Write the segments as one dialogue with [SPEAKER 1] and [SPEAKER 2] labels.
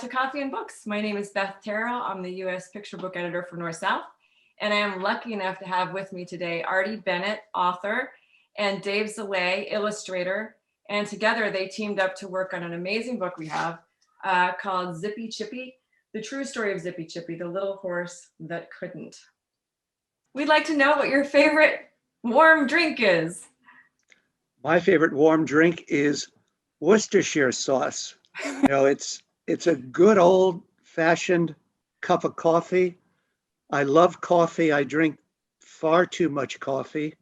[SPEAKER 1] Coffee and Books. My name is Beth Terrell. I'm the U.S. Picture Book Editor for North South, and I am lucky enough to have with me today Artie Bennett, author, and Dave Zalay, illustrator, and together they teamed up to work on an amazing book we have called Zippy Chippy, the true story of Zippy Chippy, the little horse that couldn't. We'd like to know what your favorite warm drink is.
[SPEAKER 2] My favorite warm drink is Worcestershire sauce. It's a good old fashioned cup of coffee. I love coffee. I drink far too much coffee.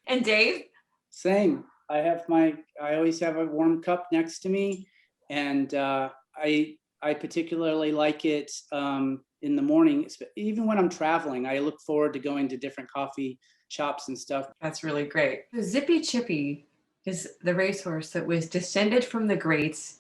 [SPEAKER 1] And Dave?
[SPEAKER 3] Same. I always have a warm cup next to me, and I particularly like it in the morning. Even when I'm traveling, I look forward to going to different coffee shops and stuff.
[SPEAKER 1] That's really great. Zippy Chippy is the racehorse that was descended from the greats.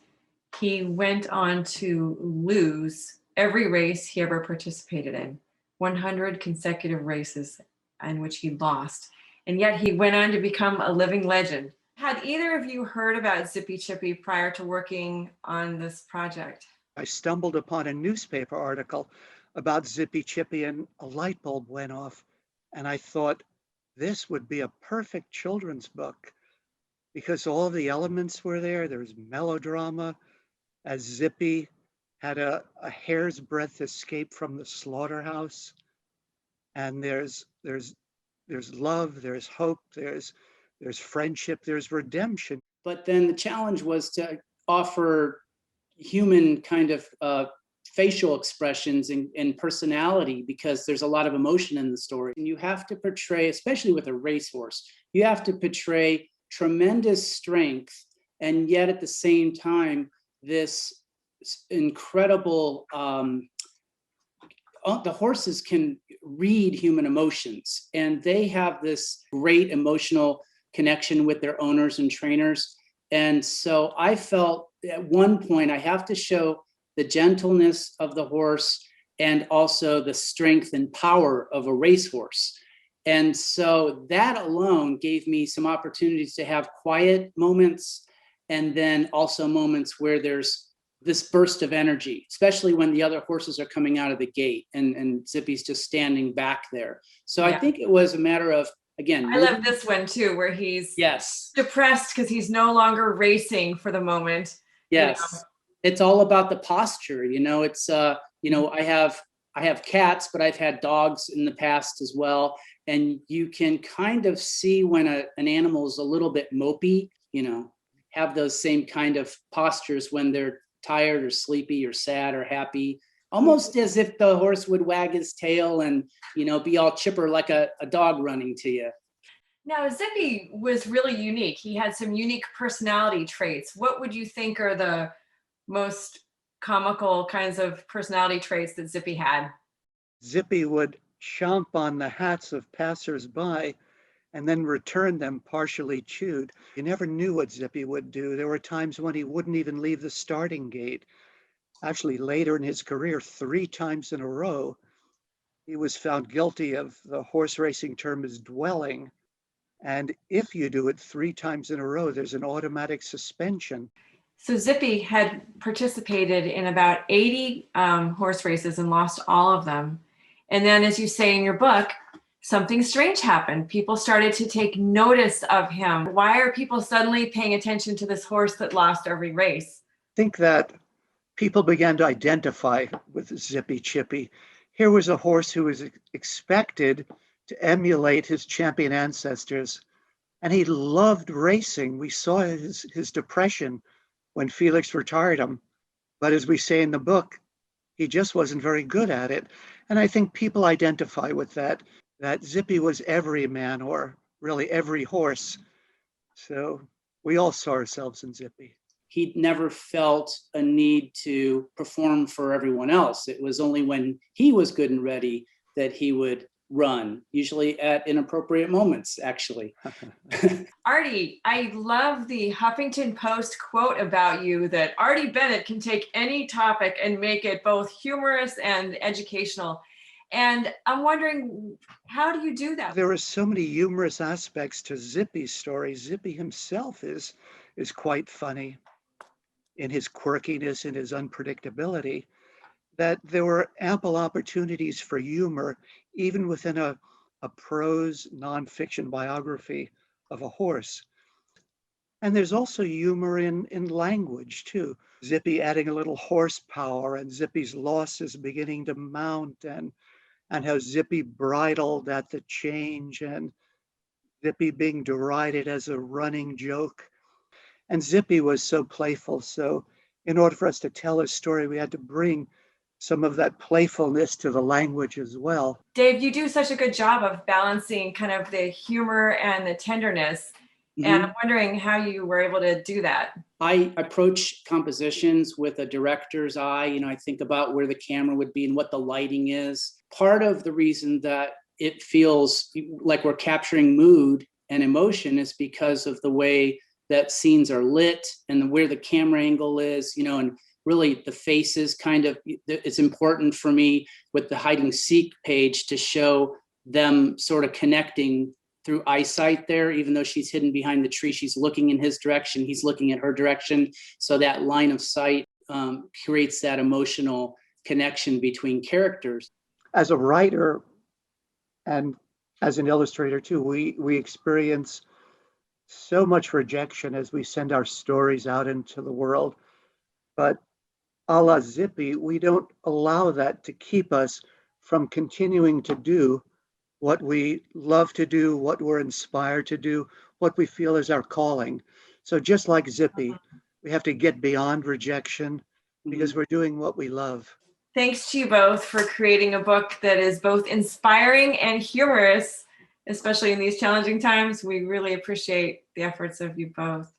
[SPEAKER 1] He went on to lose every race he ever participated in, 100 consecutive races in which he lost. And yet he went on to become a living legend. Had either of you heard about Zippy Chippy prior to working on this project?
[SPEAKER 2] I stumbled upon a newspaper article about Zippy Chippy and a light bulb went off. And I thought this would be a perfect children's book because all of the elements were there. There's melodrama, as Zippy had a hair's breadth escape from the slaughterhouse. And there's love, there's hope, there's friendship, there's redemption.
[SPEAKER 3] But then the challenge was to offer human kind of facial expressions and personality, because there's a lot of emotion in the story. And you have to portray, especially with a racehorse, you have to portray tremendous strength, and yet at the same time, this incredible, the horses can read human emotions, and they have this great emotional connection with their owners and trainers. And so I felt at one point I have to show the gentleness of the horse and also the strength and power of a racehorse. And so that alone gave me some opportunities to have quiet moments, and then also moments where there's this burst of energy, especially when the other horses are coming out of the gate and Zippy's just standing back there. So yeah. I think it was a matter of, again,
[SPEAKER 1] I love this one too, where he's
[SPEAKER 3] yes
[SPEAKER 1] depressed because he's no longer racing for the moment.
[SPEAKER 3] Yes, it's all about the posture. It's I have cats, but I've had dogs in the past as well, and you can kind of see when an animal is a little bit mopey. Have those same kind of postures when they're tired or sleepy or sad or happy, almost as if the horse would wag his tail and be all chipper like a dog running to you.
[SPEAKER 1] Now, Zippy was really unique. He had some unique personality traits. What would you think are the most comical kinds of personality traits that Zippy had?
[SPEAKER 2] Zippy would chomp on the hats of passersby and then return them partially chewed. You never knew what Zippy would do. There were times when he wouldn't even leave the starting gate. Actually, later in his career, 3 times in a row, he was found guilty of the horse racing term is dwelling. And if you do it 3 times in a row, there's an automatic suspension.
[SPEAKER 1] So Zippy had participated in about 80 horse races and lost all of them. And then, as you say in your book, something strange happened. People started to take notice of him. Why are people suddenly paying attention to this horse that lost every race?
[SPEAKER 2] I think that people began to identify with Zippy Chippy. Here was a horse who was expected to emulate his champion ancestors, and he loved racing. We saw his depression when Felix retired him. But as we say in the book, he just wasn't very good at it. And I think people identify with that Zippy was every man, or really every horse. So we all saw ourselves in Zippy.
[SPEAKER 3] He never felt a need to perform for everyone else. It was only when he was good and ready that he would run, usually at inappropriate moments, actually.
[SPEAKER 1] Artie, I love the Huffington Post quote about you that Artie Bennett can take any topic and make it both humorous and educational. And I'm wondering, how do you do that?
[SPEAKER 2] There are so many humorous aspects to Zippy's story. Zippy himself is quite funny in his quirkiness, in his unpredictability. that there were ample opportunities for humor, even within a prose nonfiction biography of a horse. And there's also humor in language too. Zippy adding a little horsepower and Zippy's losses beginning to mount and how Zippy bridled at the change and Zippy being derided as a running joke. And Zippy was so playful. So in order for us to tell his story, we had to bring some of that playfulness to the language as well.
[SPEAKER 1] Dave, you do such a good job of balancing kind of the humor and the tenderness. And I'm wondering how you were able to do that.
[SPEAKER 3] I approach compositions with a director's eye. You know, I think about where the camera would be and what the lighting is. Part of the reason that it feels like we're capturing mood and emotion is because of the way that scenes are lit and where the camera angle is, you know, and really the faces kind of, it's important for me with the hide and seek page to show them sort of connecting through eyesight there. Even though she's hidden behind the tree, she's looking in his direction, he's looking at her direction. So that line of sight creates that emotional connection between characters.
[SPEAKER 2] As a writer and as an illustrator too, we experience so much rejection as we send our stories out into the world. But a la Zippy, we don't allow that to keep us from continuing to do what we love to do, what we're inspired to do, what we feel is our calling. So just like Zippy, we have to get beyond rejection because we're doing what we love.
[SPEAKER 1] Thanks to you both for creating a book that is both inspiring and humorous, especially in these challenging times. We really appreciate the efforts of you both.